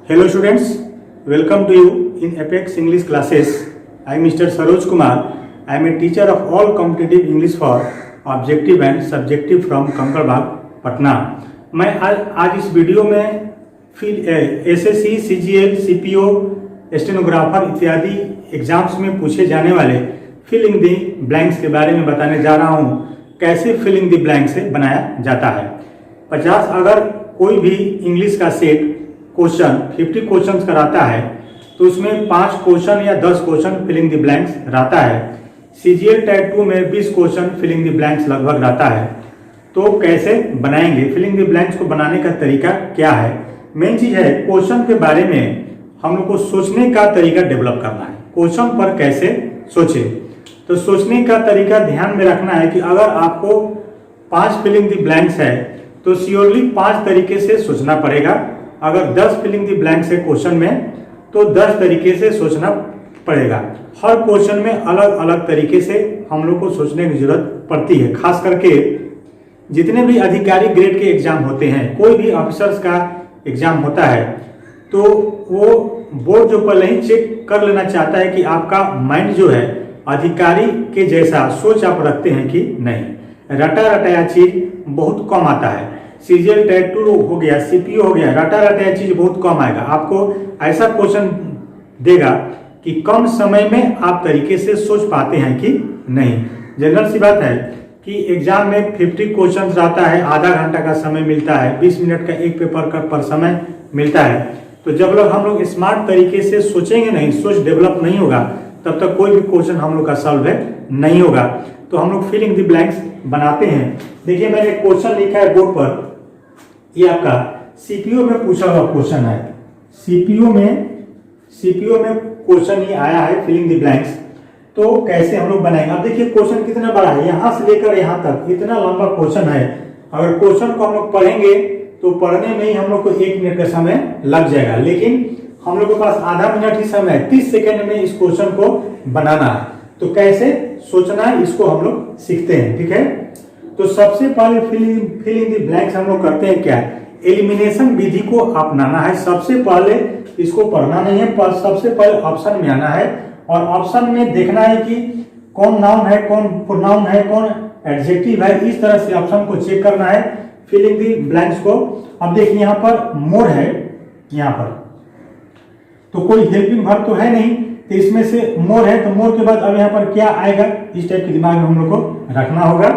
Hello students, welcome to you in Apex English classes. I am Mr. Saroj Kumar. I am a teacher of all competitive English for objective and subjective from Kankarbagh Patna. मैं आज इस video में SSC, CGL, CPO, stenographer इत्यादि exams में पूछे जाने वाले fill in the blanks के बारे में बताने जा रहा हूँ। कैसे फिल इन द ब्लैंक्स से बनाया जाता है। 50 अगर कोई भी इंग्लिश का सेट क्वेश्चन 50 क्वेश्चन कराता है तो उसमें 5 क्वेश्चन या 10 क्वेश्चन फिलिंग द ब्लैंक्स रहता है। सीजीएल टाइप 2 में 20 क्वेश्चन फिलिंग द ब्लैंक्स लगभग रहता है। तो कैसे बनाएंगे, फिलिंग द ब्लैंक्स को बनाने का तरीका क्या है। मेन चीज है क्वेश्चन के बारे में हम लोग को सोचने का तरीका डेवलप करना है। क्वेश्चन पर कैसे सोचे, तो सोचने का तरीका ध्यान में रखना है कि अगर आपको 5 फिलिंग द ब्लैंक्स है तो श्योरली 5 तरीके से सोचना पड़ेगा। अगर 10 फिलिंग द ब्लैंक्स है क्वेश्चन में तो 10 तरीके से सोचना पड़ेगा। हर क्वेश्चन में अलग अलग तरीके से हम लोग को सोचने की जरूरत पड़ती है। खास करके जितने भी अधिकारी ग्रेड के एग्जाम होते हैं, कोई भी ऑफिसर्स का एग्जाम होता है तो वो बोर्ड जो पहले ही चेक कर लेना चाहता है कि आपका माइंड जो है अधिकारी के जैसा सोच आप रखते हैं कि नहीं। रटा रटाया चीज बहुत कम आता है। सीजीएल टाइप 2 हो गया, सीपीओ हो गया, रटा रटाया चीज बहुत कम आएगा। आपको ऐसा क्वेश्चन देगा कि कम समय में आप तरीके से सोच पाते हैं कि नहीं। जनरल सी बात है कि एग्जाम में 50 क्वेश्चन रहता है, आधा घंटा का समय मिलता है, 20 मिनट का एक पेपर का पर समय मिलता है। तो जब हम लोग स्मार्ट तरीके से सोचेंगे नहीं, सोच डेवलप नहीं होगा, तब तक कोई भी क्वेश्चन हम लोग का सॉल्व नहीं होगा। तो हम लोग फिलिंग द ब्लैंक्स बनाते हैं। देखिए मैंने क्वेश्चन लिखा है बोर्ड पर, ये आपका सीपीओ में पूछा हुआ क्वेश्चन है। सीपीओ में क्वेश्चन ये आया है फिलिंग द ब्लैंक्स। तो कैसे हम लोग बनाएंगे। अब देखिए क्वेश्चन कितना बड़ा है, यहाँ से लेकर यहाँ तक इतना लंबा क्वेश्चन है। अगर क्वेश्चन को हम लोग पढ़ेंगे तो पढ़ने में ही हम लोग को 1 मिनट का समय लग जाएगा, लेकिन हम लोग के पास आधा मिनट ही समय है। 30 सेकेंड में इस क्वेश्चन को बनाना है। तो कैसे सोचना है इसको हम लोग सीखते हैं, ठीक है। तो सबसे पहले फिल इन द ब्लैंक्स हम लोग करते हैं क्या, एलिमिनेशन विधि को अपनाना है। सबसे पहले इसको पढ़ना नहीं है, पर सबसे पहले ऑप्शन में आना है और ऑप्शन में देखना है कि कौन नाउन है, कौन प्रोनाउन है, कौन एडजेक्टिव है। इस तरह से ऑप्शन को चेक करना है फिलिंग द ब्लैंक्स को। अब देखिए यहाँ पर मोर है, यहाँ पर तो कोई हेल्पिंग वर्ब तो है नहीं, तो इसमें से मोर है तो मोर के बाद अब यहाँ पर क्या आएगा, इस टाइप के दिमाग में हम लोग को रखना होगा।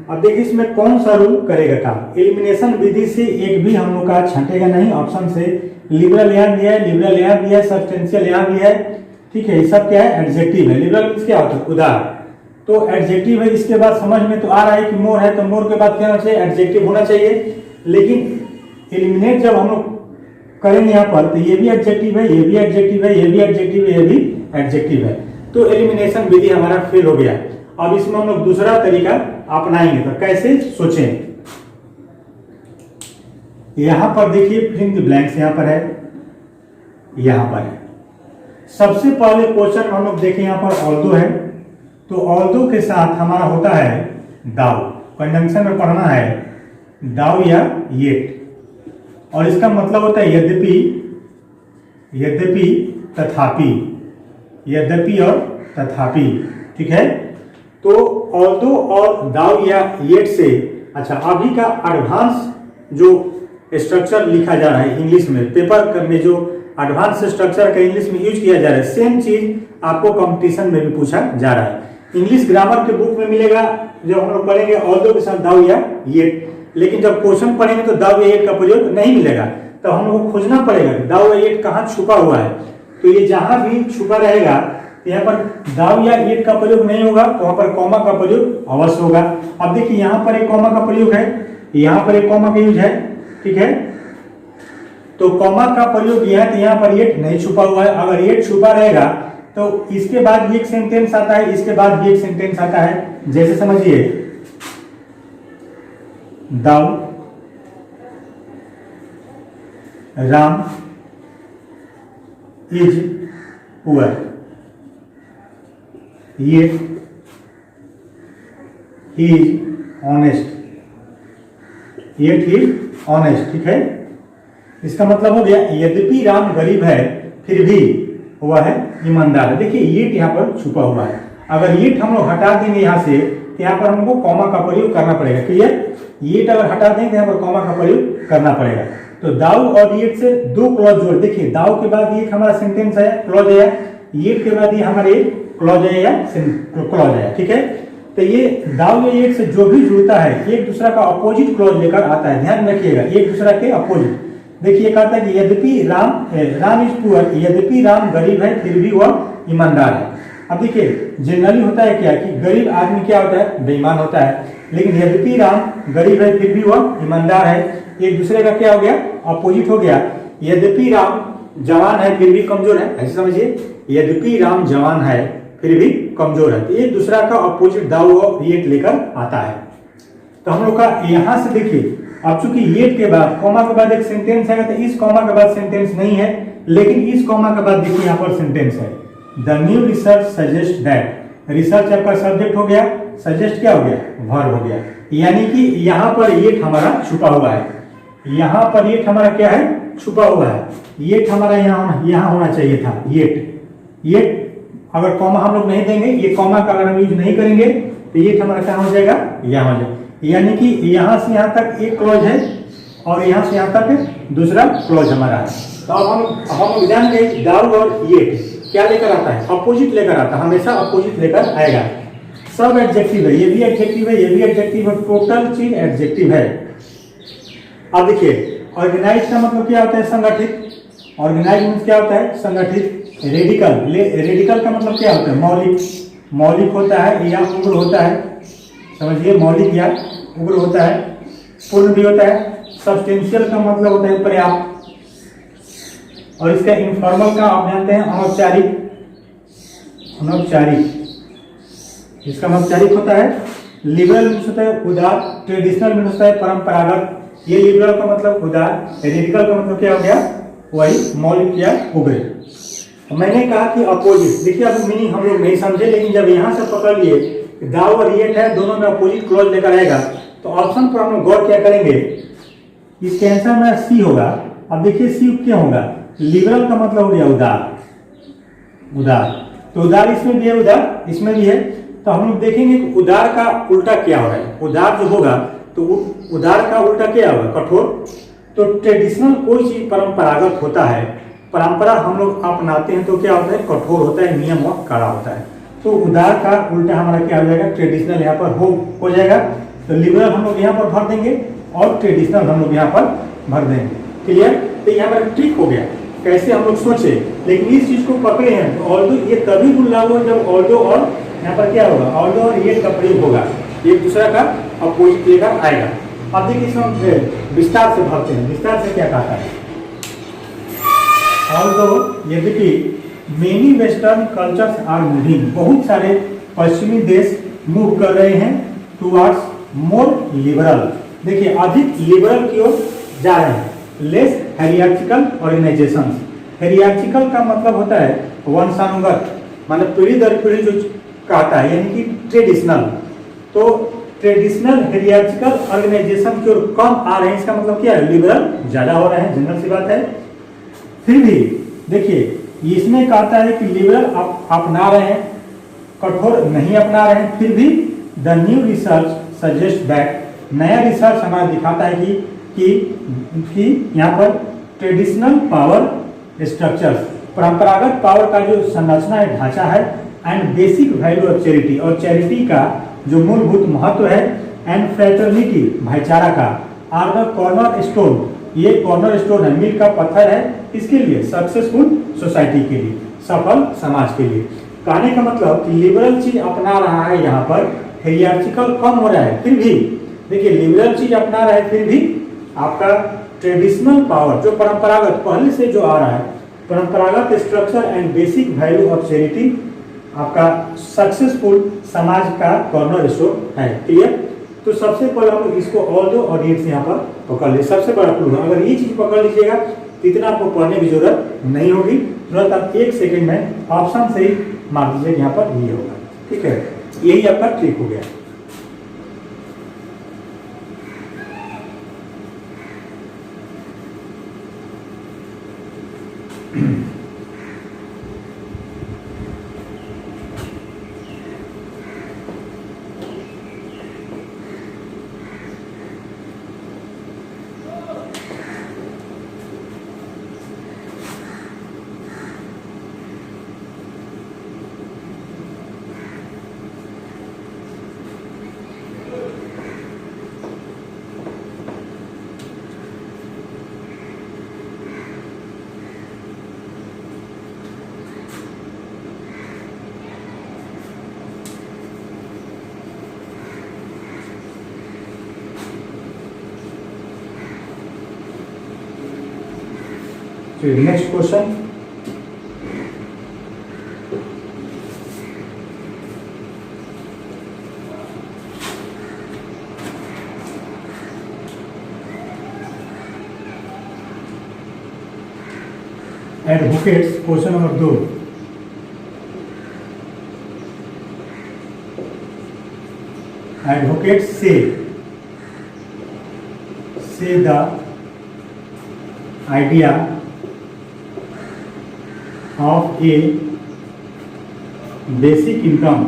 अब देखिए इसमें कौन सा रूल करेगा काम। एलिमिनेशन विधि से एक भी हम लोग का छंटेगा नहीं। ऑप्शन से लिबरल यहाँ भी है, लिबरल यहाँ भी है, सब्सटेंशियल यहाँ भी है, ठीक है। ये सब क्या है, एडजेक्टिव है। लिबरल मींस क्या होता है, उदार, तो एडजेक्टिव है। इसके बाद समझ में तो आ रहा है कि मोर है तो मोर के बाद क्या होना चाहिए, एडजेक्टिव होना चाहिए। लेकिन एलिमिनेट जब हम लोग करेंगे यहाँ पर तो ये भी एडजेक्टिव है, ये भी एडजेक्टिव है, ये भी एडजेक्टिव है, ये भी एडजेक्टिव है। तो एलिमिनेशन विधि हमारा फेल हो गया। अब इसमें हम लोग दूसरा तरीका अपनाएंगे। तो कैसे सोचें, यहां पर देखिए फिलिंग द ब्लैंक्स यहां पर है, यहां पर है। सबसे पहले क्वेश्चन हम लोग देखें, यहां पर ऑल्दो है तो ऑल्दो के साथ हमारा होता है दाउ। कंजंक्शन में पढ़ना है दाउ या येट, और इसका मतलब होता है यद्यपि, यद्यपि, तथापि, यद्यपि और तथापि, ठीक है। तो ऑल्दो और दाउ या येट से, अच्छा अभी का एडवांस जो स्ट्रक्चर लिखा जा रहा है इंग्लिश में, पेपर में जो एडवांस स्ट्रक्चर का इंग्लिश में यूज किया जा रहा है, सेम चीज आपको कंपटीशन में भी पूछा जा रहा है। इंग्लिश ग्रामर के बुक में मिलेगा, जब हम लोग पढ़ेंगे ऑल्दो के साथ दाउ या येट, लेकिन जब क्वेश्चन पढ़ेंगे तो दाउ या येट का प्रयोग नहीं मिलेगा। तो हम लोग को खोजना पड़ेगा कि दाउ या येट कहाँ छुपा हुआ है। तो ये जहां भी छुपा रहेगा यहाँ पर दाउ या येट का प्रयोग नहीं होगा, तो वहां पर कॉमा का प्रयोग अवश्य होगा। अब देखिए यहाँ पर एक कॉमा का प्रयोग है, यहाँ पर एक कॉमा का यूज है, ठीक है। तो कॉमा का प्रयोग यह है तो यहाँ पर येट नहीं छुपा हुआ है। अगर येट छुपा रहेगा तो इसके बाद भी एक सेंटेंस आता है, इसके बाद भी एक सेंटेंस आता है। जैसे समझिए दाउ राम इज पुअर, ये he is honest, yet he is honest, ठीक है। इसका मतलब हो गया यद्यपि राम गरीब है फिर भी वह है ईमानदार है। देखिए येट यहाँ पर छुपा हुआ है, अगर येट हम लोग हटा देंगे यहाँ से तो यहाँ पर हमको कॉमा का प्रयोग करना पड़ेगा। क्लियर, येट अगर हटा देंगे यहाँ पर कॉमा का प्रयोग करना पड़ेगा। तो दाऊ और येट से दो क्लॉज जोड़, देखिए दाऊ के बाद ये हमारा सेंटेंस है, क्लॉज है, येट के बाद ये हमारे क्लॉज है या क्लॉज है। ठीक है, तो ये दाऊ या येट से जो भी जुड़ता है एक दूसरा का अपोजिट क्लॉज लेकर आता है, ध्यान रखिएगा एक दूसरा के अपोजिट। देखिए कहता है कि यद्यपि राम इज पुअर, यद्यपि राम गरीब है फिर भी वह ईमानदार है। अब देखिए जनरली होता है क्या कि गरीब आदमी क्या होता है, बेईमान होता है, लेकिन यद्यपि राम गरीब है फिर भी वह ईमानदार है, एक दूसरे का क्या हो गया, अपोजिट हो गया। यद्यपि राम जवान है फिर भी कमजोर है, ऐसे समझिए, यद्यपि राम जवान है फिर भी कमजोर है, तो एक दूसरा का अपोजिट दाऊ और येट लेकर आता है। तो हम लोग का यहां से देखिए, अब चूंकि येट के बाद कॉमा के बाद एक सेंटेंस है, तो इस कॉमा के बाद सेंटेंस नहीं है, लेकिन इस कॉमा के बाद देखिए यहाँ पर सेंटेंस है, the new research suggest that, research आपका सब्जेक्ट हो गया, सजेस्ट क्या हो गया, वर्ब हो गया, यानी कि यहाँ पर येट हमारा छुपा हुआ है, यहाँ पर येट हमारा क्या है, छुपा हुआ है। येट हमारा यहाँ होना चाहिए था, येट अगर कॉमा हम लोग नहीं देंगे, ये कॉमा का अगर हम यूज नहीं करेंगे तो येट हमारा क्या हो जाएगा, यहाँ हो जाएगा, यानी कि यहाँ से यहाँ तक एक क्लॉज है और यहाँ से यहाँ तक दूसरा क्लॉज हमारा है। तो अब हम ध्यान दें, दाऊ और येट क्या लेकर आता है, अपोजिट लेकर आता है, हमेशा अपोजिट लेकर आएगा। सब एडजेक्टिव है, ये भी एडजेक्टिव है, ये भी एडजेक्टिव है, टोटल चीज एडजेक्टिव है। अब देखिए ऑर्गेनाइज का मतलब क्या होता है, संगठित, ऑर्गेनाइज मीन्स क्या होता है, संगठित। रेडिकल का मतलब क्या होता है, मौलिक होता है या उग्र होता है, समझिए मौलिक या उग्र होता है, पूर्ण भी होता है। सब्सटेंशियल का मतलब होता है पर्याप्त, और इसका इनफॉर्मल का आप जानते हैं अनौपचारिक, इसका अनौपचारिक होता है। लिबरल मीन्स होता है उदार, ट्रेडिशनल मीन्स होता है परंपरागत, ये लिबरल का मतलब उदार, रेडिकल का मतलब क्या हो गया, वही मौलिक या उग्र। मैंने कहा कि अपोजिट, देखिए अब मीनिंग हम लोग नहीं समझे, लेकिन जब यहाँ से पकड़ लिए दाऊ और येट है, दोनों में अपोजिट क्लॉज लेकर आएगा, तो ऑप्शन पर हम लोग गौर क्या करेंगे, इसके आंसर में सी होगा। अब देखिए सी क्यों होगा, लिबरल का मतलब हो गया उदार, तो उदार इसमें भी है, उदार इसमें भी है, तो हम लोग देखेंगे कि उदार का उल्टा क्या हो रहा है। उदार जो होगा तो उदार का उल्टा क्या होगा, कठोर। तो ट्रेडिशनल कोई चीज परंपरागत होता है, परंपरा हम लोग अपनाते हैं तो क्या होता है, कठोर होता है, नियम और कड़ा होता है। तो उदार का उल्टा हमारा क्या हो जाएगा, ट्रेडिशनल यहाँ पर हो जाएगा। तो लिबरल हम लोग यहाँ पर भर देंगे और ट्रेडिशनल हम लोग यहाँ पर भर देंगे। क्लियर, तो यहाँ पर ट्रिक हो गया, कैसे हम लोग सोचे, लेकिन इस चीज को पकड़े हैं। तो ऑल्दो ये तभी रूल लागू है जब ऑल्दो और यहाँ पर क्या होगा, ऑल्दो और ये का प्रयोग होगा, एक दूसरा का अपोजिट लेकर आएगा। अब देखिए इसको हम विस्तार से भरते हैं, विस्तार से क्या कहता है, ऑल्दो यद्यपि many western cultures are moving, बहुत सारे पश्चिमी देश मूव कर रहे हैं टुवर्ड्स मोर लिबरल, देखिए अधिक लिबरल की ओर जा रहे हैं, लेस हायरार्चिकल ऑर्गेनाइजेशंस। हायरार्चिकल का मतलब होता है वंशानुगत, माने पीढ़ी दर पीढ़ी जो कहता है, यानी कि ट्रेडिशनल। तो ट्रेडिशनल हायरार्चिकल ऑर्गेनाइजेशन की ओर कम आ रहे हैं, इसका मतलब क्या है, लिबरल ज्यादा हो रहे हैं, जनरल सी बात है। फिर भी देखिए इसमें कहता है कि लिबरल अपना रहे हैं, कठोर नहीं अपना रहे हैं, फिर भी the new research suggest that, नया रिसर्च हमारा दिखाता है कि यहाँ पर ट्रेडिशनल पावर स्ट्रक्चर्स, परंपरागत पावर का जो संरचना है, ढांचा है, and basic value of charity, और चैरिटी का जो मूलभूत महत्व है, एंड फ्रेटर्निटी, भाईचारा का, आर द कॉर्नर स्टोन, ये कॉर्नर स्टोन है, मील का पत्थर है, इसके लिए सक्सेसफुल सोसाइटी के लिए, सफल समाज के लिए। कहने का मतलब कि लिबरल चीज अपना रहा है, यहाँ पर हायरार्चिकल कम हो रहा है, फिर भी देखिए लिबरल चीज अपना रहा है, फिर भी आपका ट्रेडिशनल पावर जो परंपरागत पहले से जो आ रहा है, परंपरागत structure and basic value of charity आपका सक्सेसफुल समाज का कॉर्नर स्टोन है। क्लियर, तो सबसे पहले हम इसको ऑल्दो और येट से यहाँ पर पकड़ ले, सबसे बड़ा क्लू है। अगर ये चीज पकड़ लीजिएगा तो इतना आपको पढ़ने की जरूरत नहीं होगी, तुरंत आप एक सेकंड में ऑप्शन से ही मार दीजिए, यहाँ पर ये होगा। ठीक है, यही आपका ट्रिक हो गया। So next question. Advocates, question number 2. Advocates say the idea of a basic income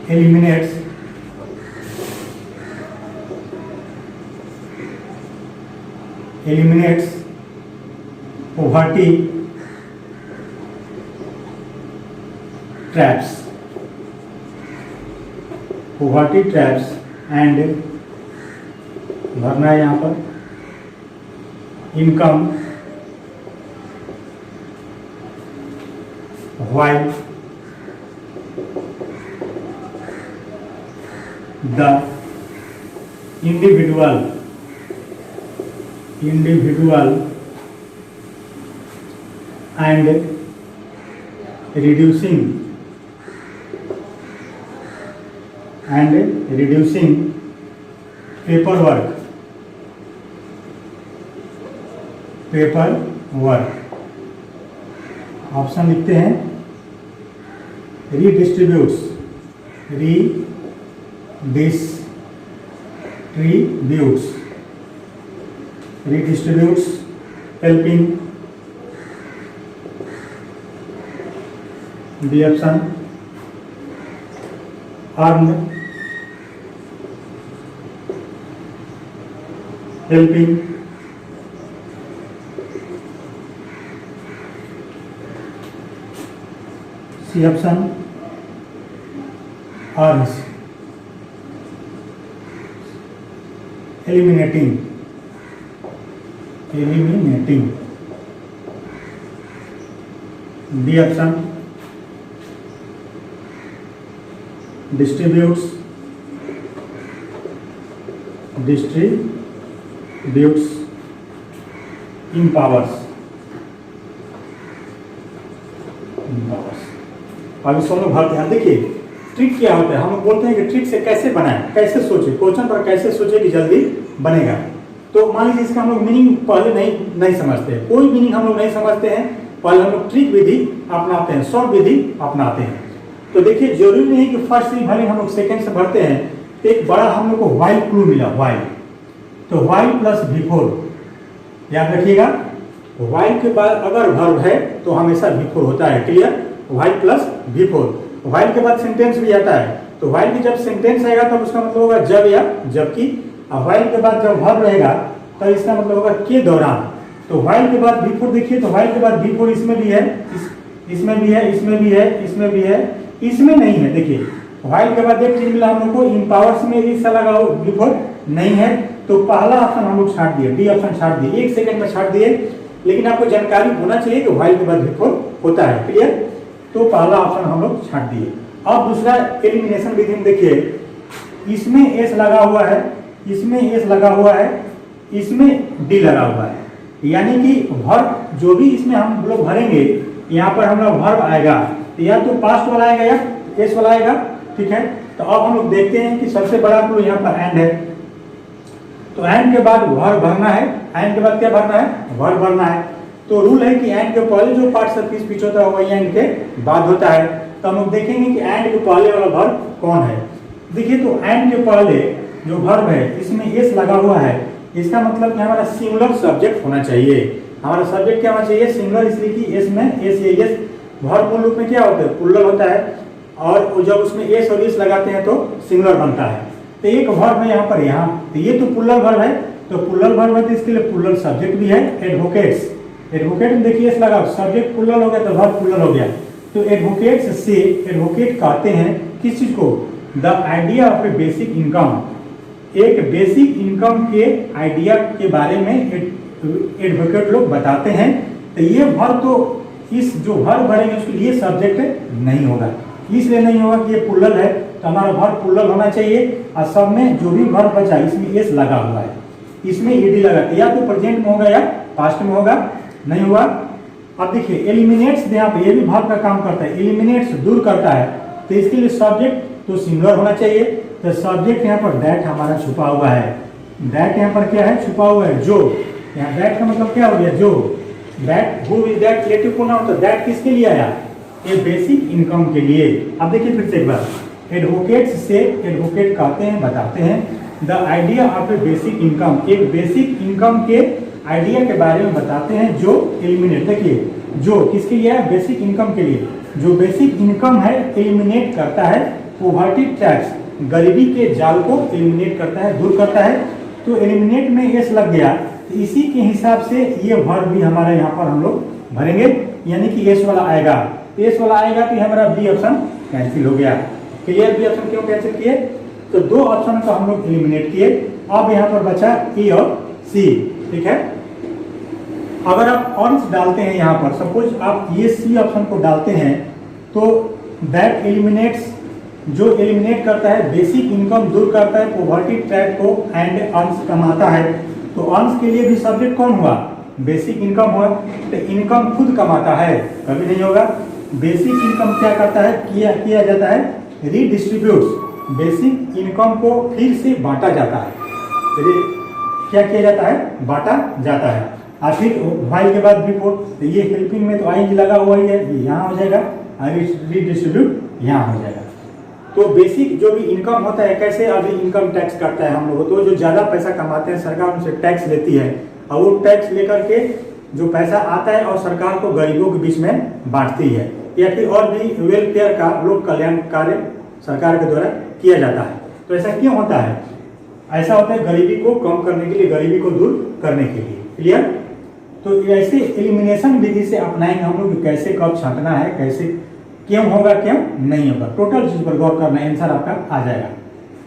eliminates poverty traps and भरना है यहाँ पर income while the individual and reducing paperwork option लिखते हैं redistributes helping the option earn helping C option earns eliminating D option distributes empowers अब इसको हम लोग भरते हैं। देखिए ट्रिक क्या होता है, हम लोग बोलते हैं कि ट्रिक से कैसे बनाएं, कैसे सोचे, क्वेश्चन पर कैसे सोचे कि जल्दी बनेगा। तो मान लीजिए इसका हम लोग मीनिंग पहले नहीं समझते हैं, कोई मीनिंग हम लोग नहीं समझते हैं, पहले हम लोग ट्रिक विधि अपनाते हैं, शॉर्ट विधि अपनाते हैं। तो देखिए जरूरी नहीं कि फर्स्ट से भले हम लोग सेकंड से भरते हैं। तो एक बड़ा हम लोग को व्हाइल क्लू मिला, व्हाइल, तो व्हाइल प्लस बिफोर याद रखिएगा। व्हाइल के बाद अगर वर्ब है तो हमेशा बिफोर होता है, clear. While plus before, while के बाद सेंटेंस भी आता है, तो व्हाइल की जब सेंटेंस आएगा तब उसका मतलब होगा जब या जबकि, और व्हाइल के बाद जब वर्ब रहेगा तो इसका मतलब होगा के दौरान। तो व्हाइल के बाद बिफोर देखिए, तो व्हाइल के बाद बिफोर इसमें भी है, इसमें भी है, इसमें भी है, इसमें भी है, इसमें नहीं है। देखिए व्हाइल के बाद एक चीज मिला हम लोग को, इन पावर्स में इससे लगा हो बिफोर नहीं है, तो पहला ऑप्शन हम लोग छाट दिए, डी ऑप्शन छाट दिए, 1 सेकंड में छाट दिए। लेकिन आपको जानकारी होना चाहिए कि व्हाइल के बाद बिफोर होता है, क्लियर। तो पहला ऑप्शन हम लोग छाट दिए। अब दूसरा एलिमिनेशन विधि में देखिए, इसमें एस लगा हुआ है, इसमें एस लगा हुआ है, इसमें डी लगा हुआ है, यानी कि वर्ब जो भी इसमें हम लोग भरेंगे यहाँ पर हमारा वर्ब आएगा, या तो पास्ट वाला आएगा या एस वाला आएगा, ठीक है। तो अब हम लोग देखते हैं कि सबसे बड़ा क्लू यहाँ पर एंड है, तो एंड के बाद वर्ब भरना है, एंड के बाद क्या भरना है, वर्ब भरना है। तो रूल है कि एंड के पहले जो पार्ट से स्पीच होता है वही एंड के बाद होता है। तो हम लोग देखेंगे कि एंड के पहले वाला वर्ब कौन है। देखिए तो एंड के पहले जो वर्ब है इसमें एस लगा हुआ है, इसका मतलब कि हमारा सिंगुलर सब्जेक्ट होना चाहिए। हमारा सब्जेक्ट क्या होना चाहिए? सिंगुलर, इसलिए कि एस में एस या एस वर्ब मूल रूप में क्या होता है? प्लूरल होता है, और जब उसमें एस और एस लगाते हैं तो सिंगुलर बनता है। तो एक वर्ब है यहाँ पर, तो ये तो प्लूरल वर्ब है, तो प्लूरल वर्ब है तो इसके लिए प्लूरल सब्जेक्ट भी है। एडवोकेट्स, एडवोकेट में देखिए एस लगा, सब्जेक्ट प्लूरल हो गया तो वर्ब प्लूरल हो गया। तो एडवोकेट्स से, एडवोकेट कहते हैं किस चीज को? The idea of A basic income, एक बेसिक इनकम के आइडिया के बारे में एडवोकेट लोग बताते हैं। तो ये वर्ब तो इस जो वर्ब भरेंगे उसके लिए सब्जेक्ट नहीं होगा, इसलिए नहीं होगा कि ये प्लूरल है, तो हमारा वर्ब प्लूरल होना चाहिए। और सब में जो भी वर्ब बचा इसमें एस लगा हुआ है, इसमें ईडी लगा, या तो प्रेजेंट में होगा या पास्ट में होगा, नहीं हुआ। अब देखिए एलिमिनेट्स, यहाँ पे ये भी वर्ब का काम करता है, एलिमिनेट्स दूर करता है, तो इसके लिए सब्जेक्ट तो सिंगुलर होना चाहिए। तो सब्जेक्ट यहाँ पर दैट हमारा छुपा हुआ है, दैट यहाँ पर क्या है? छुपा हुआ है, जो। यहाँ दैट का मतलब क्या हो गया? जो। That, who is that relative pronoun, तो दैट किसके लिए आया? ये बेसिक इनकम के लिए। अब देखिए फिर से एक बार, एडवोकेट्स से, एडवोकेट कहते हैं, बताते हैं the idea of A basic income, एक बेसिक इनकम के आइडिया के बारे में बताते हैं जो एलिमिनेट, देखिए जो किसके लिए है? बेसिक इनकम के लिए। जो बेसिक इनकम है एलिमिनेट करता है पॉवर्टी टैक्स, गरीबी के जाल को एलिमिनेट करता है, दूर करता है। तो एलिमिनेट में एस लग गया, तो इसी के हिसाब से ये वर्ब भी हमारा यहाँ पर हम लोग भरेंगे, यानी कि एस वाला आएगा। एस वाला आएगा तो हमारा बी ऑप्शन कैंसिल हो गया। क्लियर? बी ऑप्शन क्यों कैंसिल किए? तो दो ऑप्शन को हम लोग एलिमिनेट किए। अब यहाँ पर बचा ए और सी, ठीक है। अगर आप ऑन्स डालते हैं यहाँ पर, सपोज आप ये सी ऑप्शन को डालते हैं, तो दैट एलिमिनेट्स, जो एलिमिनेट करता है बेसिक इनकम, दूर करता है पॉवर्टी ट्रैप को, एंड अर्न्स कमाता है। तो अर्न्स के लिए भी सब्जेक्ट कौन हुआ? बेसिक इनकम हुआ। तो इनकम खुद कमाता है, कभी नहीं होगा। बेसिक इनकम क्या करता है? किया जाता है रीडिस्ट्रीब्यूट्स, बेसिक इनकम को फिर से बांटा जाता है। क्या किया जाता है? बांटा जाता है। और फिर वाई के बाद बिफोर, तो ये हेल्पिंग में तो आई लगा हुआ ही है, ये यहाँ हो जाएगा, और रीडिस्ट्रीब्यूट यहाँ हो जाएगा। तो बेसिक जो भी इनकम होता है, कैसे अभी इनकम टैक्स काटता है हम लोग, तो जो ज्यादा पैसा कमाते हैं सरकार उनसे टैक्स लेती है, और वो टैक्स लेकर के जो पैसा आता है और सरकार को गरीबों के बीच में बांटती है, या फिर और भी वेलफेयर का लोक कल्याण कार्य सरकार के द्वारा किया जाता है। तो ऐसा क्यों होता है? ऐसा होता है गरीबी को कम करने के लिए, गरीबी को दूर करने के लिए। क्लियर? तो ऐसे एलिमिनेशन विधि से अपनाएंगे हम लोग, कैसे कब छांटना है, कैसे क्यों होगा, क्यों नहीं होगा, टोटल चीज पर गौर करना, आंसर आपका आ जाएगा।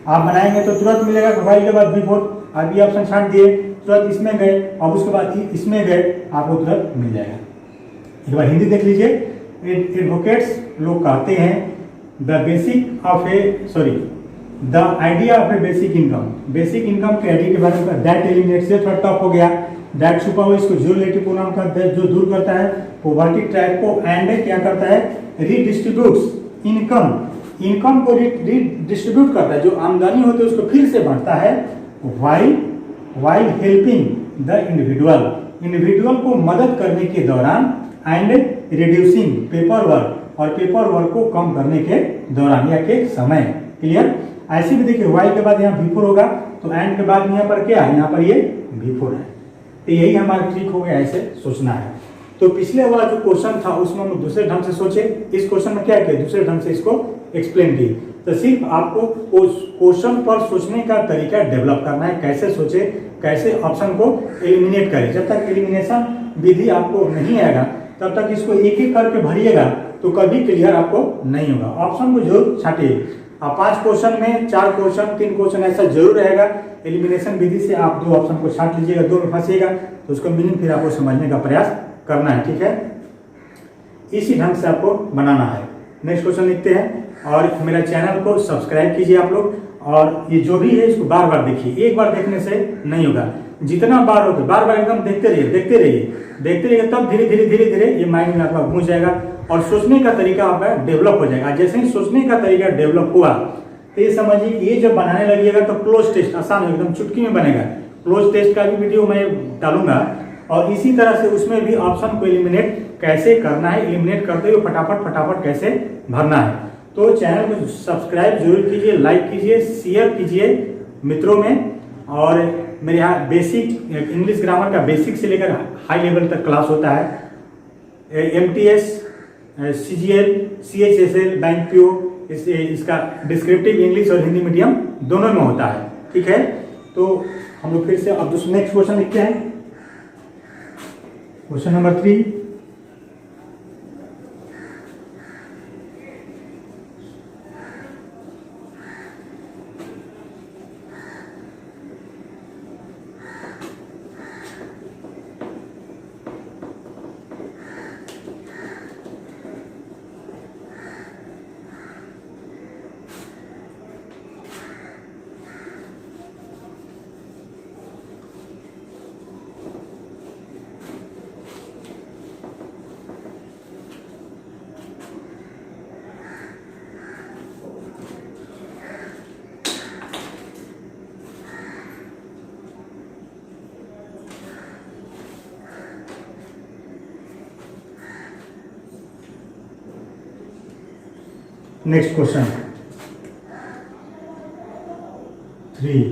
आप बनाएंगे तो तुरंत मिलेगा, वाई के बाद बिफोर, आप ये ऑप्शन छांट दिए, तुरंत इसमें गए, और उसके बाद इसमें गए, आपको तुरंत मिल जाएगा। एक बार हिंदी देख लीजिए। एडवोकेट्स लोग कहते हैं the basic of A, sorry, the idea of A basic income, basic income के आइडिया के बारे में, दैट एलिमिनेट्स, से थोड़ा टफ हो गया। दैट छुपा हुआ, इसको जो रिलेटिव प्रोनाउन का दैट जो दूर करता है पॉवर्टी ट्रैप को, एंड क्या करता है? रीडिस्ट्रीब्यूट्स इनकम, इनकम को रीडिस्ट्रीब्यूट करता है, जो आमदनी होती है उसको फिर से बांटता है। While helping the individual, individual को मदद करने के दौरान, एंड रिड्यूसिंग पेपर वर्क, और पेपर वर्क को कम करने के दौरान या के समय। क्लियर? ऐसे भी देखिए वाई के बाद यहाँ बिफोर होगा, तो एंड के बाद यहाँ पर क्या है? यहाँ पर ये बिफोर है। तो यही हमारा ट्रिक हो गया, ऐसे सोचना है। तो पिछले वाला जो क्वेश्चन था उसमें हम दूसरे ढंग से सोचे, इस क्वेश्चन में क्या किया? दूसरे ढंग से इसको एक्सप्लेन किए। तो सिर्फ आपको उस क्वेश्चन पर सोचने का तरीका डेवलप करना है, कैसे सोचे, कैसे ऑप्शन को एलिमिनेट करें। जब तक एलिमिनेशन विधि आपको नहीं आएगा तब तक इसको एक एक करके भरिएगा तो कभी क्लियर आपको नहीं होगा। ऑप्शन को जरूर छांटिए। आप 5 क्वेश्चन में 4 क्वेश्चन 3 क्वेश्चन ऐसा जरूर रहेगा। एलिमिनेशन विधि से आप 2 ऑप्शन को छांट लीजिएगा, 2 में फंसिएगा तो उसको मीनिंग फिर आपको समझने का प्रयास करना है। ठीक है, इसी ढंग से आपको बनाना है। नेक्स्ट क्वेश्चन लिखते हैं, और मेरा चैनल को सब्सक्राइब कीजिए आप लोग, और ये जो भी है इसको बार बार देखिए। एक बार देखने से नहीं होगा, जितना बार होगा बार बार एकदम देखते रहिए, देखते रहिए, देखते रहिए, तब धीरे धीरे धीरे धीरे ये माइंड में आपका घुस जाएगा और सोचने का तरीका आपका डेवलप हो जाएगा। जैसे ही सोचने का तरीका डेवलप हुआ तो ये समझिए कि ये जब बनाने लगिएगा तो क्लोज टेस्ट आसान एकदम चुटकी में बनेगा। क्लोज टेस्ट का भी वीडियो मैं डालूंगा, और इसी तरह से उसमें भी ऑप्शन को एलिमिनेट कैसे करना है, एलिमिनेट करते हुए फटाफट फटाफट कैसे भरना है। तो चैनल को सब्सक्राइब जरूर कीजिए, लाइक कीजिए, शेयर कीजिए, मित्रों में। और मेरे यहाँ बेसिक इंग्लिश ग्रामर का बेसिक से लेकर हाई लेवल तक क्लास होता है। MTS, CGL, CHSL, bank PO, इसका डिस्क्रिप्टिव इंग्लिश और हिंदी मीडियम दोनों में होता है। ठीक है, तो हम लोग फिर से अब नेक्स्ट क्वेश्चन लिखते हैं। Question number 3। Next question 3।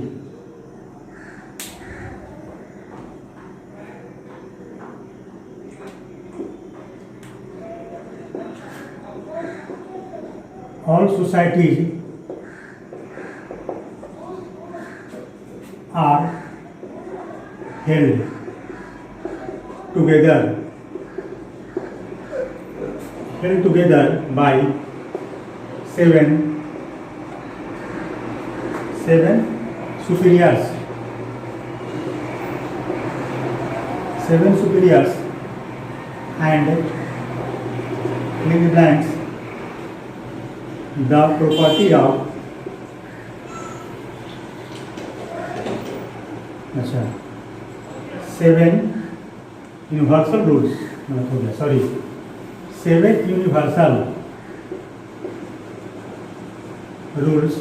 All societies are held together by seven superiors. And fill in the blanks. The property of seven universal rules, seven universal rules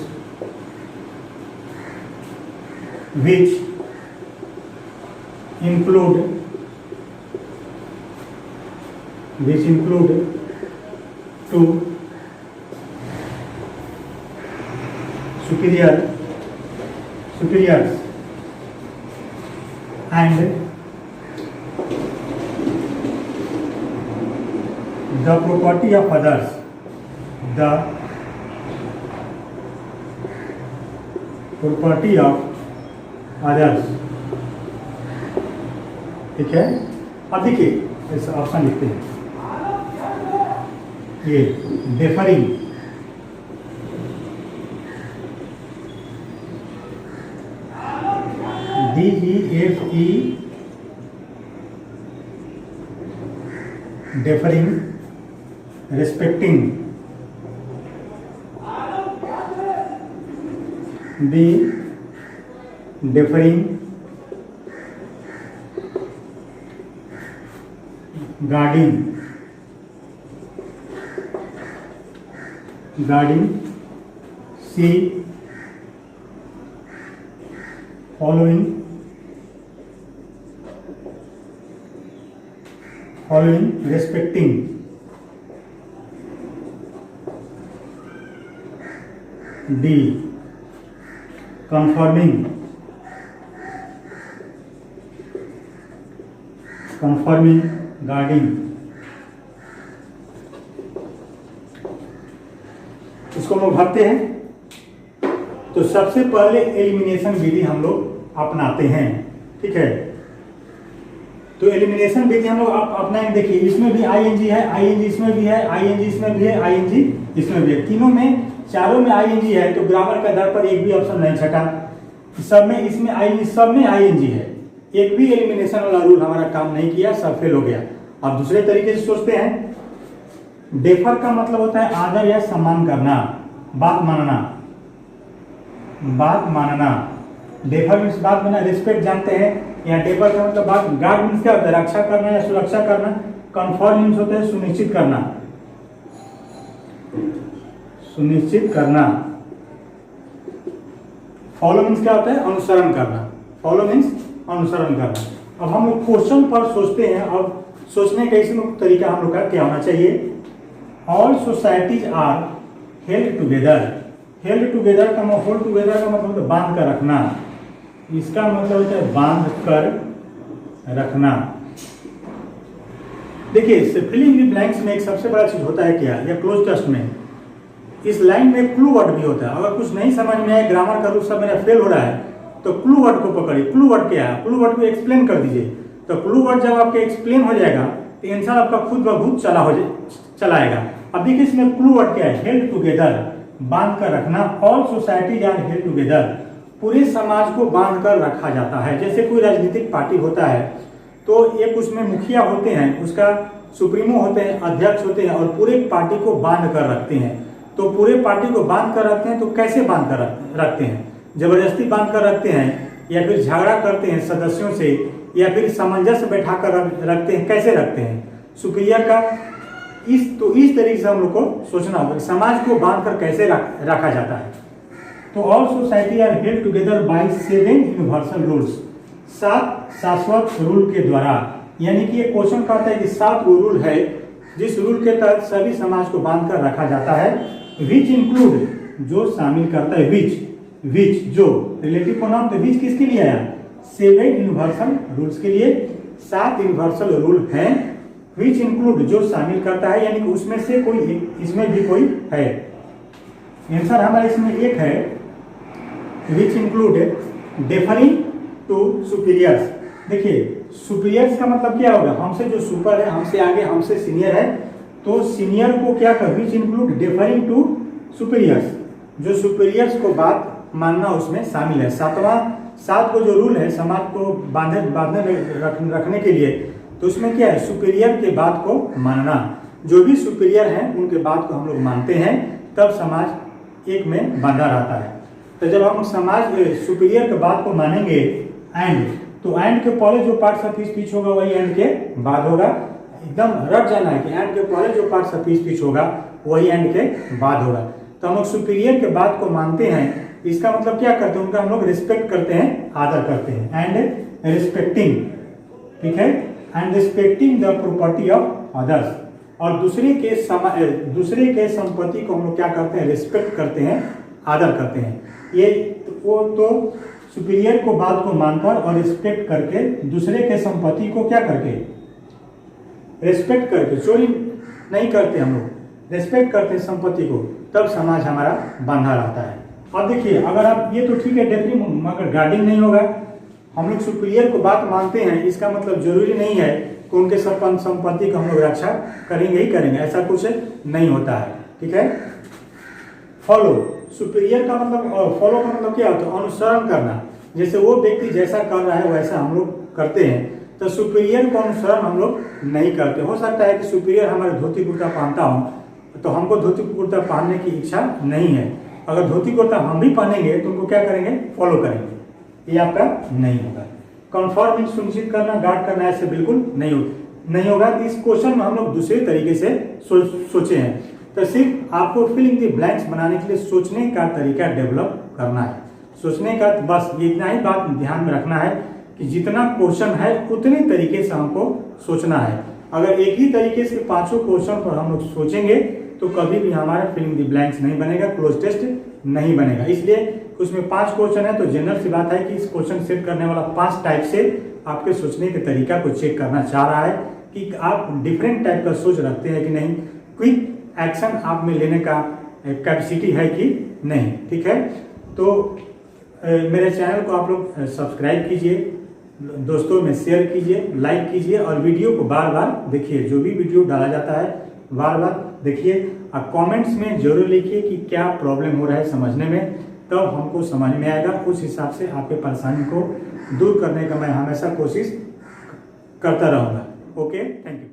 which include two superiors and the property of others. ठीक है, अब देखिए इस option लिखते हैं। ये differing, DEFE, differing, respecting, B, differing, guarding, C, following, respecting, D, conforming, guarding। इसको हम लोग भरते हैं। तो सबसे पहले एलिमिनेशन विधि हम लोग अपनाते हैं। ठीक है, तो एलिमिनेशन विधि हम लोग अपनाएंगे। देखिए इसमें भी आईएनजी है, आईएनजी इसमें भी है, आईएनजी इसमें भी है, आईएनजी इसमें भी है। तीनों में, चारों में आईएनजी है, तो ग्रामर के आधार पर एक भी ऑप्शन नहीं छटा। सब में इसमें आईएनजी, सब में आईएनजी है। एक भी एलिमिनेशन वाला रूल हमारा काम नहीं किया, सब फेल हो गया। अब दूसरे तरीके से सोचते हैं। डेफर का मतलब होता है आदर या सम्मान करना, बात मानना। डेफर मीन्स बात मानना, रिस्पेक्ट जानते हैं। यहाँ डेफर का मतलब बात, गार्ड मीन्स क्या होता है, रक्षा करना या सुरक्षा करना। कन्फर्म मीन्स होता है सुनिश्चित करना। फॉलो मीन्स क्या होता है, अनुसरण करना। अब हम लोग क्वेश्चन पर सोचते हैं। अब सोचने का इसमें तरीका हम लोग का क्या होना चाहिए। All societies are held together. Held together का होल्ड टुगेदर का मतलब होता है बांध कर रखना, इसका मतलब होता है बांध कर रखना। देखिए फिलिंग द ब्लैंक्स में एक सबसे बड़ा चीज होता है क्या, या क्लोज टेस्ट में इस लाइन में क्लू वर्ड भी होता है। अगर कुछ नहीं समझ में आए, ग्रामर का रूप सब मेरा फेल हो रहा है, तो क्लू वर्ड को पकड़िए। क्लू वर्ड क्या है, क्लू वर्ड को एक्सप्लेन कर दीजिए। तो क्लू वर्ड जब आपके एक्सप्लेन हो जाएगा तो आंसर आपका खुद ब खुद चलाएगा। अब देखिए इसमें क्लू वर्ड क्या है, हेल्ड टुगेदर, बांध कर रखना। All societies are held together, पूरे समाज को बांध कर रखा जाता है। जैसे कोई राजनीतिक पार्टी होता है तो एक उसमें मुखिया होते हैं, उसका सुप्रीमो होते हैं, अध्यक्ष होते हैं, और पूरे पार्टी को बांध कर रखते हैं। तो पूरे पार्टी को बांध कर रखते हैं, तो कैसे बांध कर रखते हैं, जबरदस्ती बांध कर रखते हैं, या फिर झगड़ा करते हैं सदस्यों से, या फिर सामंजस्य बैठा कर रखते हैं, कैसे रखते हैं सुपीरियर का। इस तरीके से हम लोग को सोचना होगा समाज को बांध कर कैसे रखा जाता है। तो all society are held together by 7 universal rules, 7 शाश्वत रूल के द्वारा। यानी कि ये क्वेश्चन कहता है कि 7 वो रूल है जिस रूल के तहत सभी समाज को बांध कर रखा जाता है। विच इंक्लूड, जो शामिल करता है, विच जो रिलेटिव प्रोनाउन, तो विच किसके लिए आया, 7 यूनिवर्सल रूल्स के लिए। 7 यूनिवर्सल रूल हैं विच इंक्लूड, जो शामिल करता है, यानी कि उसमें से कोई एक, इसमें भी कोई है। आंसर हमारा इसमें एक है, which include differing to superiors. देखिए सुपीरियर्स का मतलब क्या होगा, हमसे जो सुपर है, हमसे आगे, हमसे सीनियर है, तो सीनियर को क्या कर, which include differing to superiors, जो सुपीरियर्स को बात मानना उसमें शामिल है। 7 को जो रूल है समाज को बांधने रखने के लिए, तो उसमें क्या है, सुपीरियर के बात को मानना। जो भी सुपीरियर हैं उनके बात को हम लोग मानते हैं, तब समाज एक में बांधा रहता है। तो जब हम समाज सुपीरियर के बात को मानेंगे, एंड, तो एंड के पहले जो पार्ट ऑफ स्पीच होगा वही एंड के बाद होगा। एकदम रट जाना है कि एंड के पहले जो पार्ट ऑफ स्पीच होगा वही एंड के बाद होगा। तो हम लोग सुपीरियर के बात को मानते हैं, इसका मतलब क्या करते हैं, उनका हम लोग रिस्पेक्ट करते हैं, आदर करते हैं। एंड रिस्पेक्टिंग, ठीक है, and respecting the property of others, और दूसरे के संपत्ति को हम लोग क्या करते हैं, रिस्पेक्ट करते हैं, आदर करते हैं। ये वो तो सुपीरियर को बात को मानकर और रिस्पेक्ट करके, दूसरे के संपत्ति को क्या करके, रिस्पेक्ट करके, चोरी नहीं करते हम लोग, रिस्पेक्ट करते हैं संपत्ति को, तब समाज हमारा बांधा रहता है। अब देखिए अगर आप, ये तो ठीक है डेफरी, मगर गार्डिंग नहीं होगा। हम लोग सुपीरियर को बात मानते हैं, इसका मतलब जरूरी नहीं है कि उनके संपत्ति को हम लोग रक्षा करेंगे ही करेंगे, ऐसा कुछ नहीं होता है, ठीक है। फॉलो, सुपीरियर का मतलब, फॉलो का मतलब क्या होता है, अनुसरण करना। जैसे वो व्यक्ति जैसा कर रहा है वैसा हम लोग करते हैं, तो सुपीरियर को अनुसरण हम लोग नहीं करते। हो सकता है कि सुपीरियर हमारे धोती कुर्ता पहनता हूँ, तो हमको धोती कुर्ता पहनने की इच्छा नहीं है। अगर धोती कुर्ता हम भी पहनेंगे तो उनको क्या करेंगे, फॉलो करेंगे, ये आपका नहीं होगा। कन्फर्म सुनिश्चित करना, गार्ड करना, ऐसे बिल्कुल नहीं होगा। इस क्वेश्चन में हम लोग दूसरे तरीके से सोचे हैं। तो सिर्फ आपको फिल इन द ब्लैंक्स बनाने के लिए सोचने का तरीका डेवलप करना है। सोचने का बस इतना ही बात ध्यान में रखना है कि जितना क्वेश्चन है उतने तरीके से हमको सोचना है। अगर एक ही तरीके से 5 क्वेश्चन पर हम लोग सोचेंगे तो कभी भी हमारा फिल इन द ब्लैंक्स नहीं बनेगा, क्लोज टेस्ट नहीं बनेगा। इसलिए उसमें 5 क्वेश्चन है, तो जनरल सी बात है कि इस क्वेश्चन सेट करने वाला 5 टाइप से आपके सोचने के तरीका को चेक करना चाह रहा है कि आप डिफरेंट टाइप का सोच रखते हैं कि नहीं, क्विक एक्शन आप में लेने का कैपेसिटी है कि नहीं, ठीक है। तो मेरे चैनल को आप लोग सब्सक्राइब कीजिए, दोस्तों में शेयर कीजिए, लाइक कीजिए, और वीडियो को बार बार देखिए। जो भी वीडियो डाला जाता है बार बार देखिए, और कमेंट्स में जरूर लिखिए कि क्या प्रॉब्लम हो रहा है समझने में, तब हमको समझ में आएगा। उस हिसाब से आपके परेशानी को दूर करने का मैं हमेशा कोशिश करता रहूँगा। Okay, thank you.